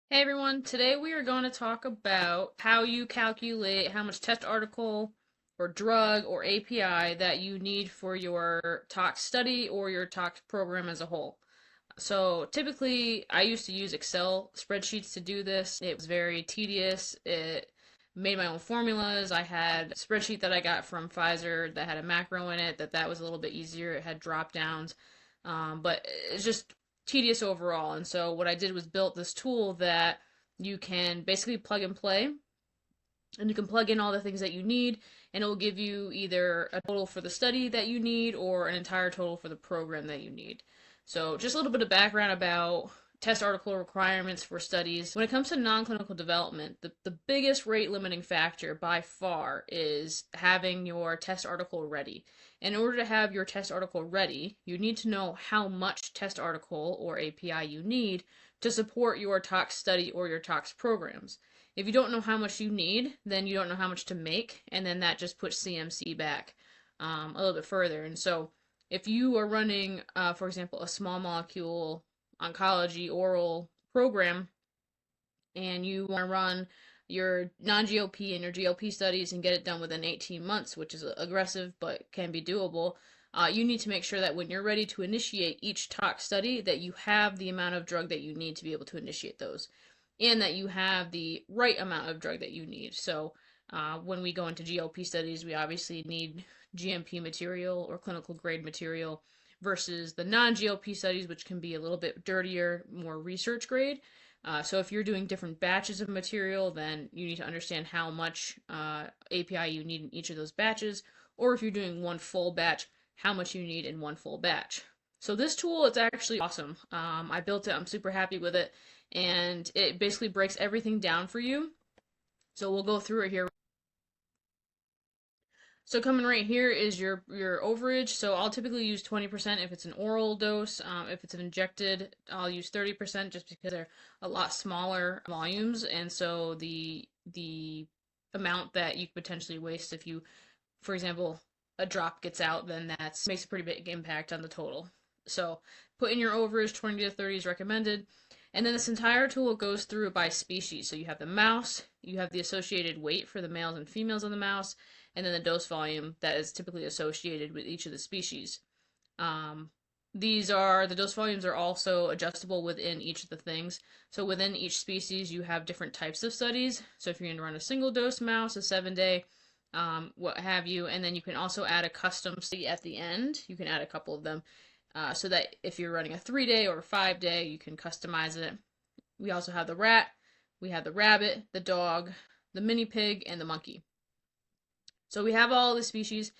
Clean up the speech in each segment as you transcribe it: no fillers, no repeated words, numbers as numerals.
Hey everyone, today we are going to talk about how you calculate how much test article or drug or API that you need for your tox study or your tox program as a whole. So typically, I used to use Excel spreadsheets to do this. It was very tedious. It made my own formulas. I had a spreadsheet that I got from Pfizer that had a macro in it. That was a little bit easier. It had drop downs, but it's just tedious overall. And so what I did was built this tool that you can basically plug and play, and you can plug in all the things that you need, and it will give you either a total for the study that you need or an entire total for the program that you need. So, just a little bit of background about test article requirements for studies. When it comes to non-clinical development, the biggest rate limiting factor by far is having your test article ready. In order to have your test article ready, you need to know how much test article or API you need to support your tox study or your tox programs. If you don't know how much you need, then you don't know how much to make, and then that just puts CMC back a little bit further. And so, if you are running, for example, a small molecule oncology oral program, and you want to run your non-GLP and your GLP studies and get it done within 18 months, which is aggressive but can be doable, you need to make sure that when you're ready to initiate each tox study, that you have the amount of drug that you need to be able to initiate those, and that you have the right amount of drug that you need. So when we go into GLP studies, we obviously need GMP material or clinical grade material versus the non-GLP studies, which can be a little bit dirtier, more research grade. So if you're doing different batches of material, then you need to understand how much API you need in each of those batches, or if you're doing one full batch, how much you need in one full batch. So this tool, it's actually awesome. I built it. I'm super happy with it, and it basically breaks everything down for you. So we'll go through it here. So coming right here is your overage. So I'll typically use 20% if it's an oral dose. If it's an injected, I'll use 30% just because they're a lot smaller volumes, and so the amount that you could potentially waste if you, for example, a drop gets out, then that makes a pretty big impact on the total. So put in your overage, 20 to 30 is recommended. And then this entire tool goes through by species. So you have the mouse, you have the associated weight for the males and females of the mouse, and then the dose volume that is typically associated with each of the species. The dose volumes are also adjustable within each of the things. So within each species, you have different types of studies. So if you're going to run a single dose mouse, a 7-day, what have you, and then you can also add a custom study at the end. You can add a couple of them so that if you're running a 3-day or a 5-day, you can customize it. We also have the rat, we have the rabbit, the dog, the mini pig, and the monkey. So we have all the species.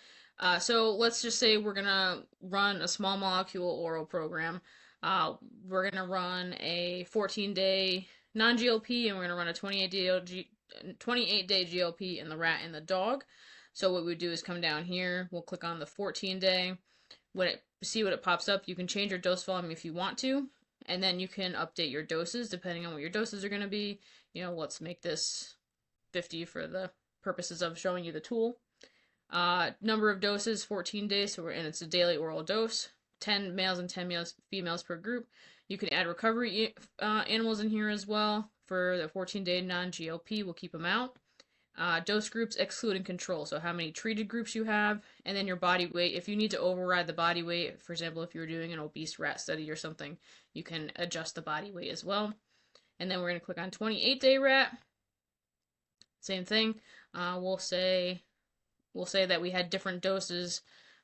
So let's just say we're gonna run a small molecule oral program. We're gonna run a 14-day non-GLP, and we're gonna run a 28-day GLP in the rat and the dog. So what we do is come down here. We'll click on the 14-day. See what it pops up. You can change your dose volume if you want to, and then you can update your doses depending on what your doses are going to be. Let's make this 50 for the purposes of showing you the tool. Number of doses, 14 days, and it's a daily oral dose. 10 males and 10 females per group. You can add recovery animals in here as well. For the 14-day non-GLP, we'll keep them out. Dose groups excluding control, so how many treated groups you have, and then your body weight. If you need to override the body weight, for example, if you're doing an obese rat study or something, you can adjust the body weight as well. And then we're going to click on 28-day rat. Same thing. We'll say that we had different doses.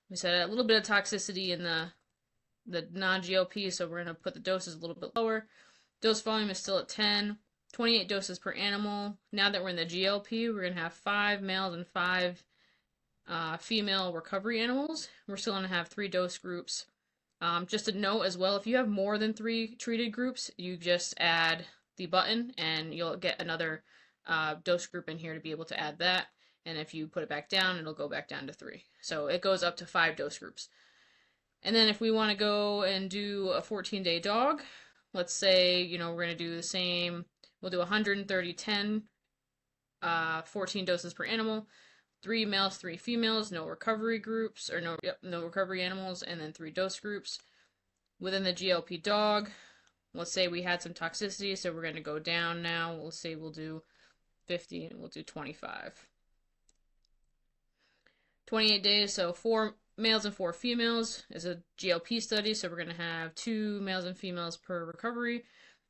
We said a little bit of toxicity in the non-GLP, so we're going to put the doses a little bit lower. Dose volume is still at 10. 28 doses per animal. Now that we're in the GLP, we're going to have 5 males and 5 female recovery animals. We're still going to have 3 dose groups. Just a note as well, if you have more than 3 treated groups, you just add the button and you'll get another dose group in here to be able to add that. And if you put it back down, it'll go back down to 3. So it goes up to 5 dose groups. And then if we want to go and do a 14-day dog, let's say, we're going to do the same. We'll do 130, 10, 14 doses per animal, 3 males, 3 females, no recovery groups, or no recovery animals, and then 3 dose groups. Within the GLP dog, Let's say we had some toxicity, so we're going to go down now. Let's say we'll do 50 and we'll do 25. 28 days, so 4 males and 4 females is a GLP study, so we're going to have 2 males and females per recovery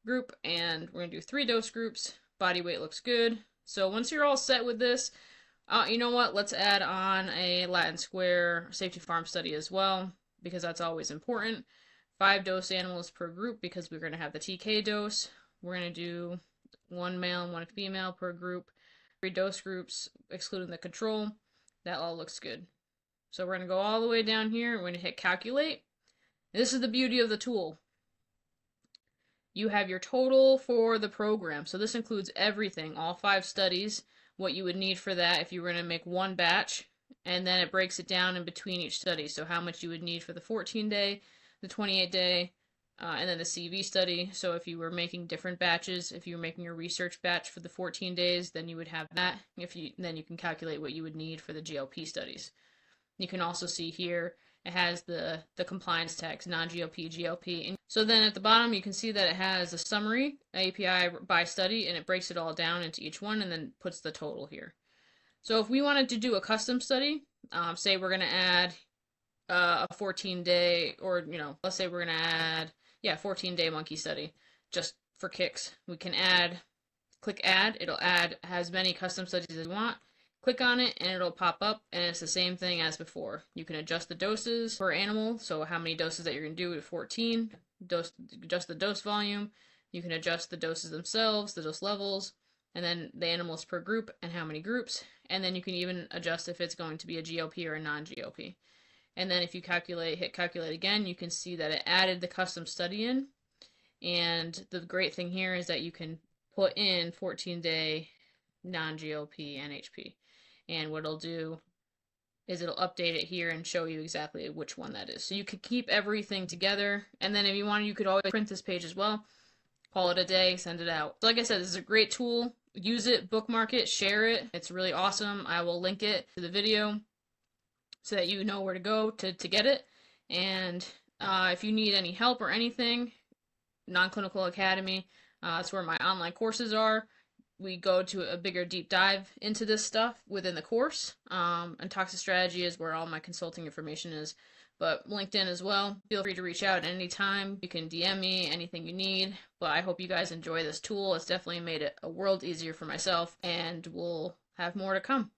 group, and we're going to do 3 dose groups. Body weight looks good. So once you're all set with this, you know what? Let's add on a Latin Square safety farm study as well, because that's always important. 5 dose animals per group, because we're going to have the TK dose. We're going to do 1 male and 1 female per group. 3 dose groups, excluding the control. That all looks good. So we're going to go all the way down here. We're going to hit calculate. This is the beauty of the tool. You have your total for the program. So this includes everything, all 5 studies, what you would need for that if you were going to make one batch, and then it breaks it down in between each study. So how much you would need for the 14-day, the 28-day, and then the CV study. So if you were making different batches, if you were making a research batch for the 14 days, then you would have that. Then you can calculate what you would need for the GLP studies. You can also see here it has the compliance tags, non-GLP, GLP. And so then at the bottom you can see that it has a summary, API by study, and it breaks it all down into each one and then puts the total here. So if we wanted to do a custom study, say we're going to add a 14-day, or let's say we're going to add 14-day monkey study just for kicks. We can click add, it'll add as many custom studies as you want. Click on it and it'll pop up, and it's the same thing as before. You can adjust the doses per animal, so how many doses that you're going to do at 14, adjust the dose volume, you can adjust the doses themselves, the dose levels, and then the animals per group and how many groups, and then you can even adjust if it's going to be a GLP or a non-GLP. And then if you hit calculate again, you can see that it added the custom study in, and the great thing here is that you can put in 14-day non-GLP NHP. And what it'll do is it'll update it here and show you exactly which one that is. So you could keep everything together, and then if you wanted, you could always print this page as well, call it a day, send it out. So like I said, this is a great tool. Use it, bookmark it, share it. It's really awesome. I will link it to the video so that you know where to go to get it. And if you need any help or anything, Nonclinical Academy, that's where my online courses are. We go to a bigger deep dive into this stuff within the course, and Toxicology is where all my consulting information is, but LinkedIn as well. Feel free to reach out at any time. You can DM me anything you need, but I hope you guys enjoy this tool. It's definitely made it a world easier for myself, and we'll have more to come.